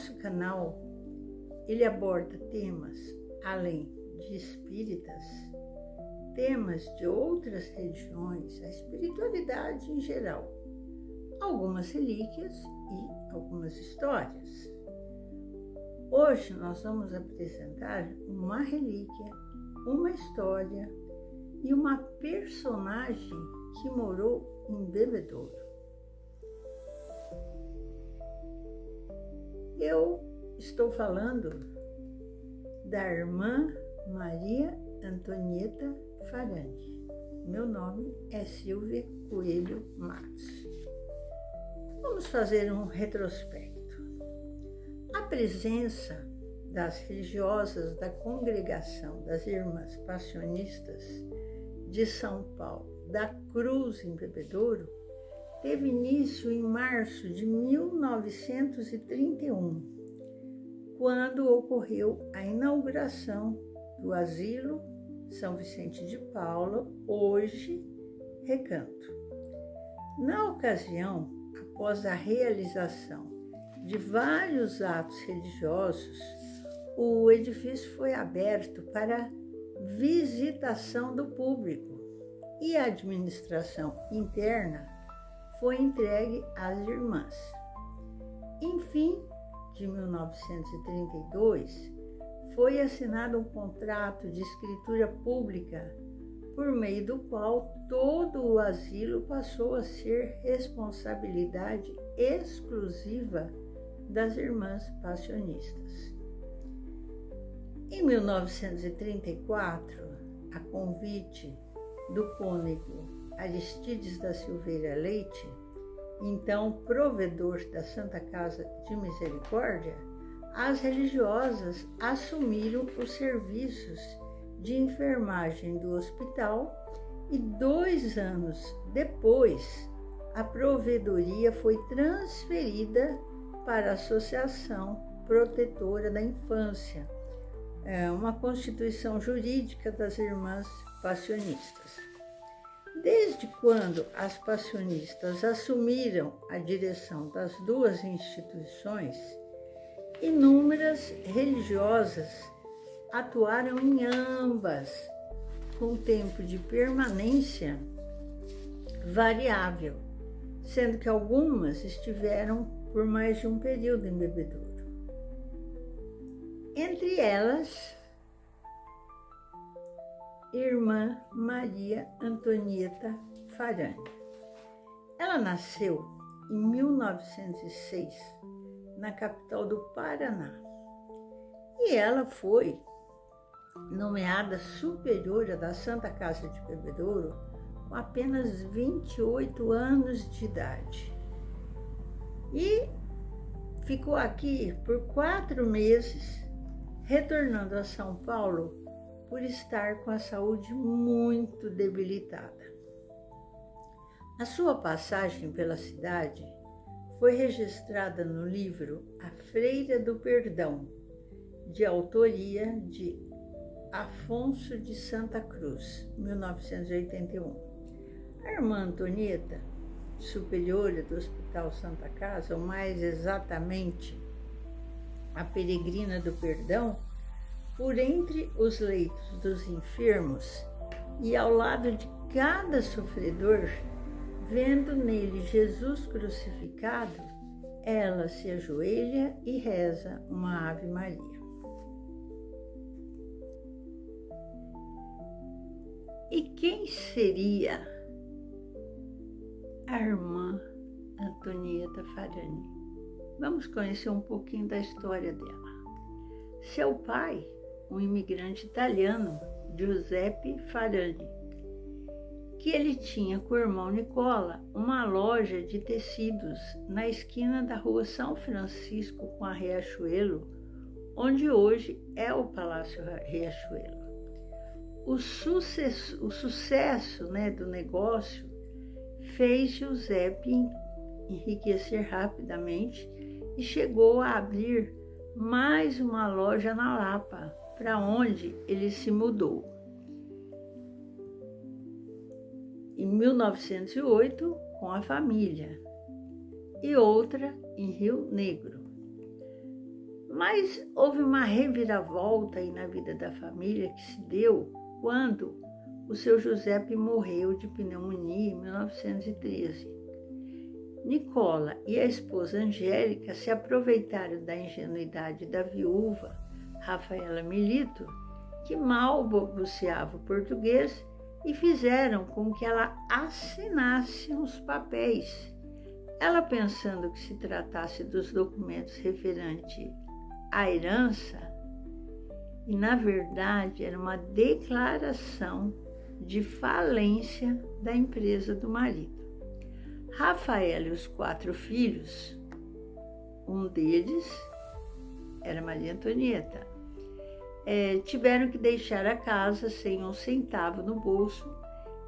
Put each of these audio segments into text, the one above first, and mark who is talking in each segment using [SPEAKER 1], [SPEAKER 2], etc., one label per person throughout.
[SPEAKER 1] nosso canal, ele aborda temas, além de espíritas, temas de outras religiões, a espiritualidade em geral, algumas relíquias e algumas histórias. Hoje nós vamos apresentar uma relíquia, uma história e uma personagem que morou em Bebedouro. Eu estou falando da irmã Maria Antonieta Farani. Meu nome é Silvia Coelho Matos. Vamos fazer um retrospecto. A presença das religiosas da Congregação das Irmãs Passionistas de São Paulo da Cruz em Bebedouro teve início em março de 1931, quando ocorreu a inauguração do Asilo São Vicente de Paula, hoje Recanto. Na ocasião, após a realização de vários atos religiosos, o edifício foi aberto para visitação do público e a administração interna foi entregue às irmãs. Em fim de 1932, foi assinado um contrato de escritura pública, por meio do qual todo o asilo passou a ser responsabilidade exclusiva das irmãs passionistas. Em 1934, a convite do cônego Aristides da Silveira Leite, então provedor da Santa Casa de Misericórdia, as religiosas assumiram os serviços de enfermagem do hospital e 2 anos depois a provedoria foi transferida para a Associação Protetora da Infância, uma constituição jurídica das Irmãs Passionistas. Desde quando as passionistas assumiram a direção das duas instituições, inúmeras religiosas atuaram em ambas, com tempo de permanência variável, sendo que algumas estiveram por mais de um período em Bebedouro. Entre elas, irmã Maria Antonieta Farani. Ela nasceu em 1906, na capital do Paraná, e ela foi nomeada superiora da Santa Casa de Bebedouro com apenas 28 anos de idade. E ficou aqui por 4 meses, retornando a São Paulo por estar com a saúde muito debilitada. A sua passagem pela cidade foi registrada no livro A Freira do Perdão, de autoria de Afonso de Santa Cruz, 1981. A irmã Antonieta, superiora do Hospital Santa Casa, ou mais exatamente a Peregrina do Perdão, por entre os leitos dos enfermos e ao lado de cada sofredor, vendo nele Jesus crucificado, ela se ajoelha e reza uma Ave Maria. E quem seria a irmã Antonieta Farani? Vamos conhecer um pouquinho da história dela. Seu pai, um imigrante italiano, Giuseppe Farani, que ele tinha com o irmão Nicola uma loja de tecidos na esquina da rua São Francisco com a Riachuelo, onde hoje é o Palácio Riachuelo. O sucesso do negócio fez Giuseppe enriquecer rapidamente e chegou a abrir mais uma loja na Lapa, para onde ele se mudou. Em 1908, com a família, e outra em Rio Negro. Mas houve uma reviravolta aí na vida da família que se deu quando o seu Giuseppe morreu de pneumonia em 1913. Nicola e a esposa Angélica se aproveitaram da ingenuidade da viúva Rafaela Milito, que mal balbuciava o português, e fizeram com que ela assinasse os papéis. Ela, pensando que se tratasse dos documentos referentes à herança, e na verdade era uma declaração de falência da empresa do marido. Rafaela e os 4 filhos, um deles era Maria Antonieta, tiveram que deixar a casa sem um centavo no bolso,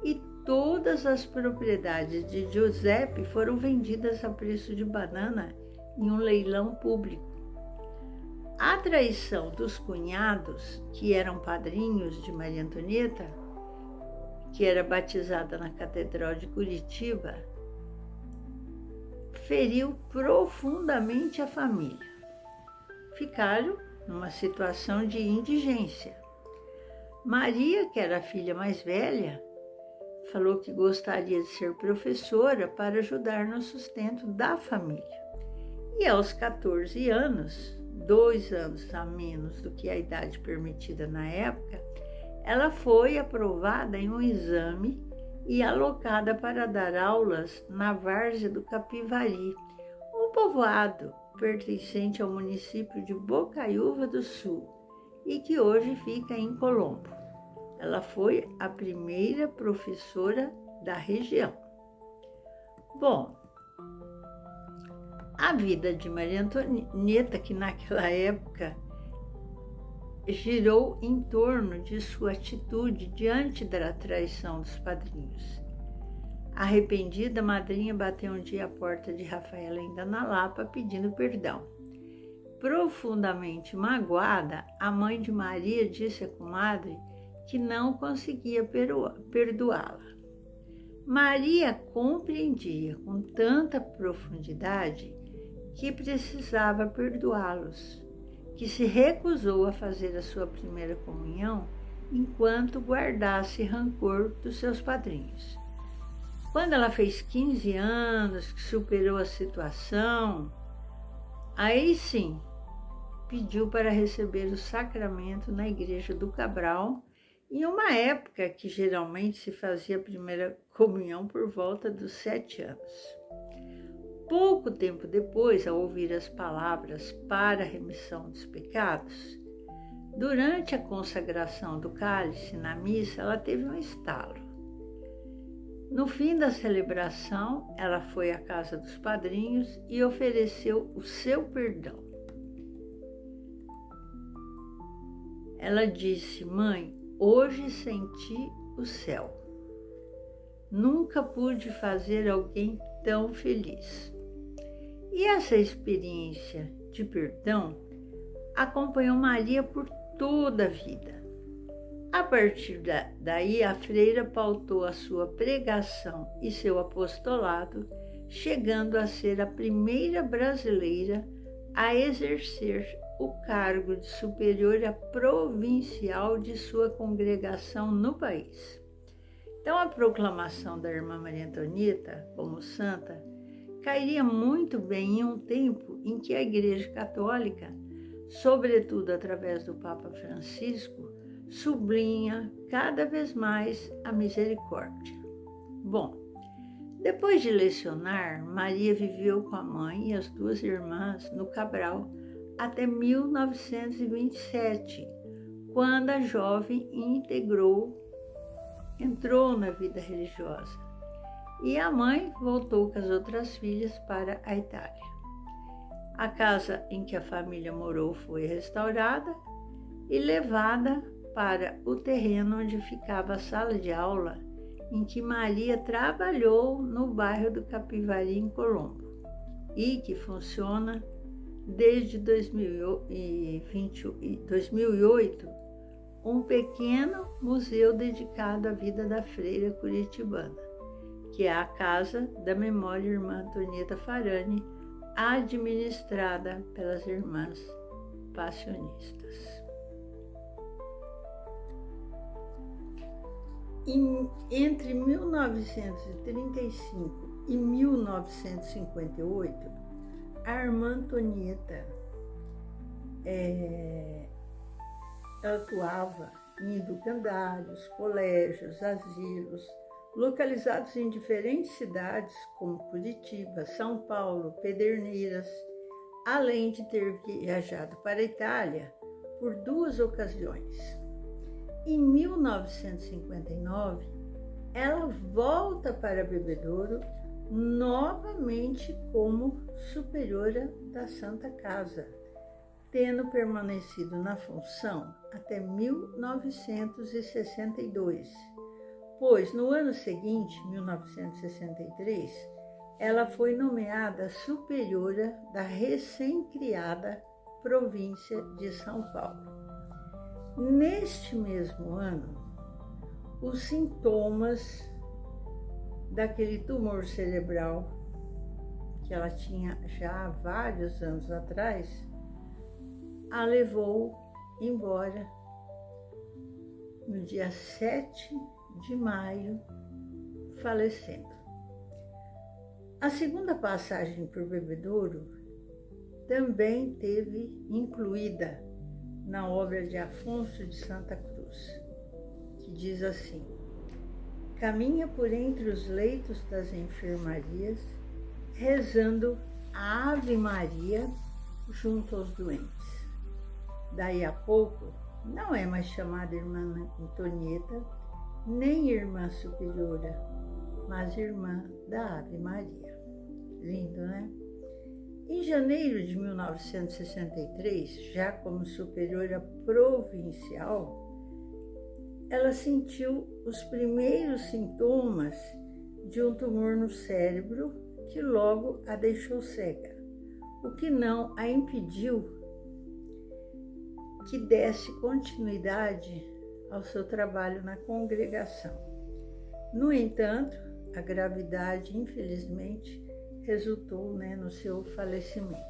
[SPEAKER 1] e todas as propriedades de Giuseppe foram vendidas a preço de banana em um leilão público. A traição dos cunhados, que eram padrinhos de Maria Antonieta, que era batizada na Catedral de Curitiba, feriu profundamente a família. Ficaram numa situação de indigência. Maria, que era a filha mais velha, falou que gostaria de ser professora para ajudar no sustento da família. E aos 14 anos, 2 anos a menos do que a idade permitida na época, ela foi aprovada em um exame e alocada para dar aulas na várzea do Capivari, um povoado pertencente ao município de Bocaiúva do Sul e que hoje fica em Colombo. Ela foi a primeira professora da região. Bom, a vida de Maria Antonieta, que naquela época girou em torno de sua atitude diante da traição dos padrinhos. Arrependida, a madrinha bateu um dia à porta de Rafaela, ainda na Lapa, pedindo perdão. Profundamente magoada, a mãe de Maria disse à comadre que não conseguia perdoá-la. Maria compreendia com tanta profundidade que precisava perdoá-los, que se recusou a fazer a sua primeira comunhão enquanto guardasse rancor dos seus padrinhos. Quando ela fez 15 anos, que superou a situação, aí sim pediu para receber o sacramento na igreja do Cabral, em uma época que geralmente se fazia a primeira comunhão por volta dos 7 anos. Pouco tempo depois, ao ouvir as palavras para a remissão dos pecados, durante a consagração do cálice na missa, ela teve um estalo. No fim da celebração, ela foi à casa dos padrinhos e ofereceu o seu perdão. Ela disse: mãe, hoje senti o céu. Nunca pude fazer alguém tão feliz. E essa experiência de perdão acompanhou Maria por toda a vida. A partir daí, a freira pautou a sua pregação e seu apostolado, chegando a ser a primeira brasileira a exercer o cargo de superiora provincial de sua congregação no país. Então, a proclamação da irmã Maria Antonieta como santa cairia muito bem em um tempo em que a Igreja Católica, sobretudo através do Papa Francisco, sublinha cada vez mais a misericórdia. Bom, depois de lecionar, Maria viveu com a mãe e as 2 irmãs no Cabral até 1927, quando a jovem entrou na vida religiosa. E a mãe voltou com as outras filhas para a Itália. A casa em que a família morou foi restaurada e levada para o terreno onde ficava a sala de aula em que Maria trabalhou no bairro do Capivari, em Colombo, e que funciona desde 2008, um pequeno museu dedicado à vida da freira curitibana, que é a Casa da Memória Irmã Antonieta Farani, administrada pelas irmãs passionistas. Entre 1935 e 1958, a irmã Antonieta atuava em educandários, colégios, asilos, localizados em diferentes cidades como Curitiba, São Paulo, Pederneiras, além de ter viajado para a Itália por 2 ocasiões. Em 1959, ela volta para Bebedouro novamente como superiora da Santa Casa, tendo permanecido na função até 1962, pois no ano seguinte, 1963, ela foi nomeada superiora da recém-criada província de São Paulo. Neste mesmo ano, os sintomas daquele tumor cerebral que ela tinha já há vários anos atrás, a levou embora no dia 7 de maio, falecendo. A segunda passagem por Bebedouro também teve incluída na obra de Afonso de Santa Cruz, que diz assim: caminha por entre os leitos das enfermarias, rezando a Ave Maria junto aos doentes. Daí a pouco, não é mais chamada irmã Antonieta, nem irmã superiora, mas irmã da Ave Maria. Lindo, né? Em janeiro de 1963, já como superiora provincial, ela sentiu os primeiros sintomas de um tumor no cérebro que logo a deixou cega, o que não a impediu que desse continuidade ao seu trabalho na congregação. No entanto, a gravidade, infelizmente, resultou no seu falecimento.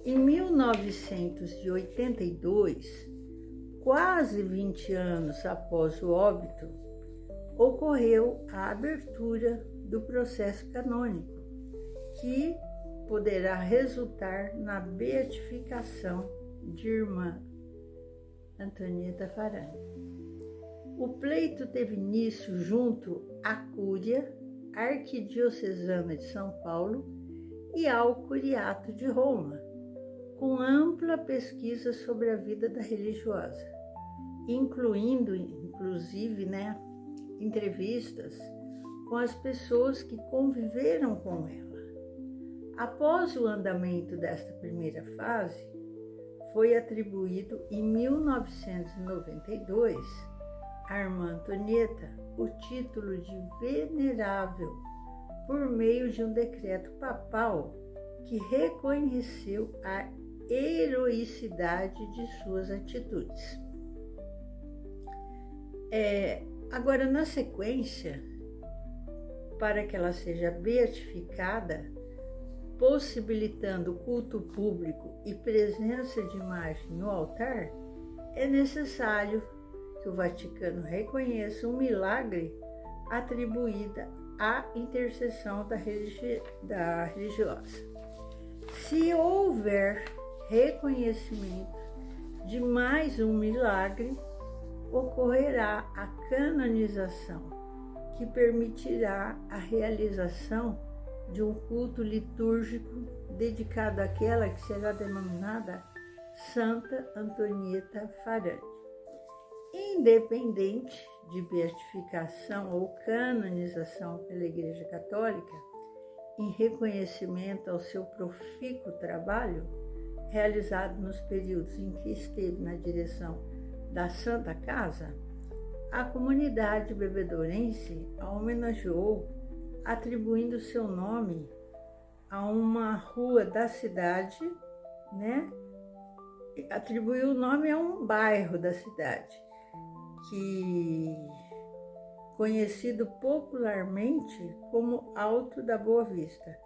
[SPEAKER 1] Em 1982, quase 20 anos após o óbito, ocorreu a abertura do processo canônico, que poderá resultar na beatificação de irmã Antonieta Farani. O pleito teve início junto à Cúria Arquidiocesana de São Paulo e ao Curiato de Roma, com ampla pesquisa sobre a vida da religiosa, inclusive entrevistas com as pessoas que conviveram com ela. Após o andamento desta primeira fase, foi atribuído em 1992 à irmã Antonieta o título de venerável por meio de um decreto papal que reconheceu a heroicidade de suas atitudes. Agora, na sequência, para que ela seja beatificada, possibilitando culto público e presença de imagem no altar, é necessário que o Vaticano reconheça um milagre atribuído à intercessão da religiosa. Se houver reconhecimento de mais um milagre, ocorrerá a canonização, que permitirá a realização de um culto litúrgico dedicado àquela que será denominada Santa Antonieta Farani. Independente de beatificação ou canonização pela Igreja Católica, em reconhecimento ao seu profícuo trabalho, realizado nos períodos em que esteve na direção da Santa Casa, a comunidade bebedourense a homenageou, atribuindo seu nome a uma rua da cidade, atribuiu o nome a um bairro da cidade, que conhecido popularmente como Alto da Boa Vista,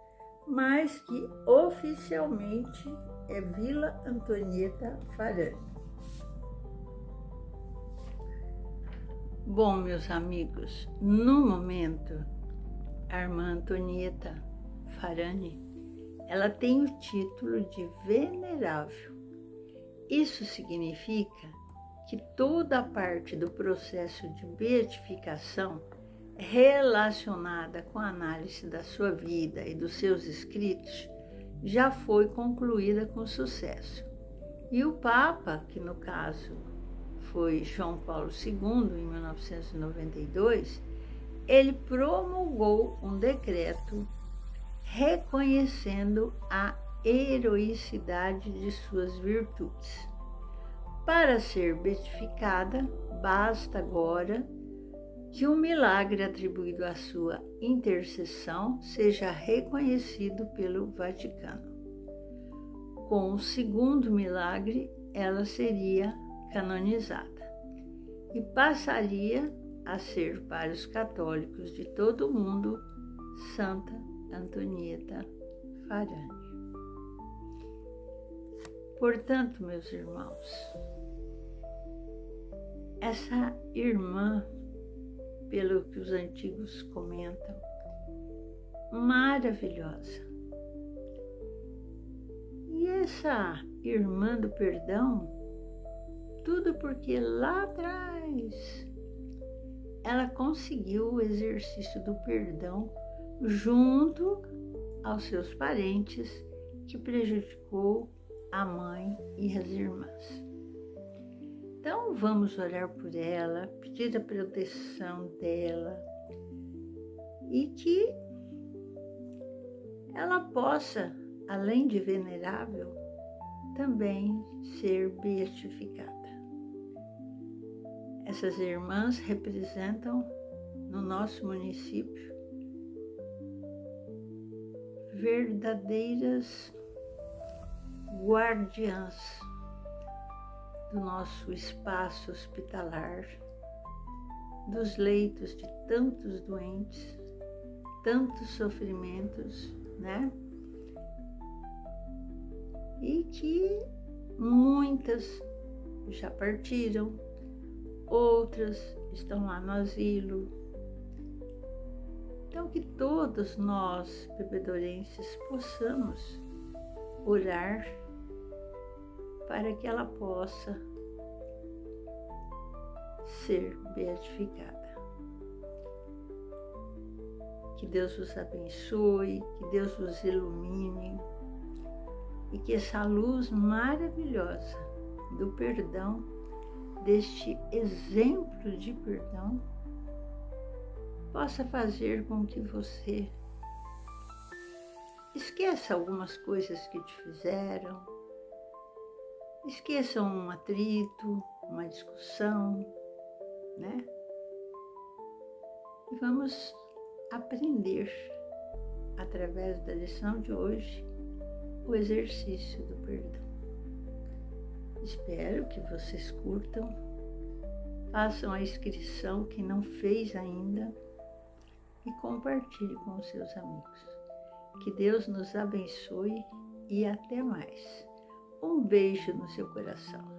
[SPEAKER 1] mas que oficialmente é Vila Antonieta Farani. Bom, meus amigos, no momento, a irmã Antonieta Farani, ela tem o título de venerável. Isso significa que toda a parte do processo de beatificação relacionada com a análise da sua vida e dos seus escritos já foi concluída com sucesso. E o Papa, que no caso foi João Paulo II, em 1992, ele promulgou um decreto reconhecendo a heroicidade de suas virtudes. Para ser beatificada, basta agora que um milagre atribuído à sua intercessão seja reconhecido pelo Vaticano. Com o segundo milagre, ela seria canonizada e passaria a ser para os católicos de todo o mundo Santa Antonieta Farani. Portanto, meus irmãos, essa irmã, pelo que os antigos comentam, maravilhosa. E essa irmã do perdão, tudo porque lá atrás ela conseguiu o exercício do perdão junto aos seus parentes, que prejudicou a mãe e as irmãs. Então vamos orar por ela, pedir a proteção dela e que ela possa, além de venerável, também ser beatificada. Essas irmãs representam no nosso município verdadeiras guardiãs do nosso espaço hospitalar, dos leitos de tantos doentes, tantos sofrimentos, né? E que muitas já partiram, outras estão lá no asilo. Então, que todos nós, bebedorenses, possamos orar para que ela possa ser beatificada. Que Deus os abençoe, que Deus os ilumine e que essa luz maravilhosa do perdão, deste exemplo de perdão, possa fazer com que você esqueça algumas coisas que te fizeram, esqueça um atrito, uma discussão, né? E vamos aprender, através da lição de hoje, o exercício do perdão. Espero que vocês curtam, façam a inscrição que não fez ainda e compartilhe com os seus amigos. Que Deus nos abençoe e até mais. Um beijo no seu coração.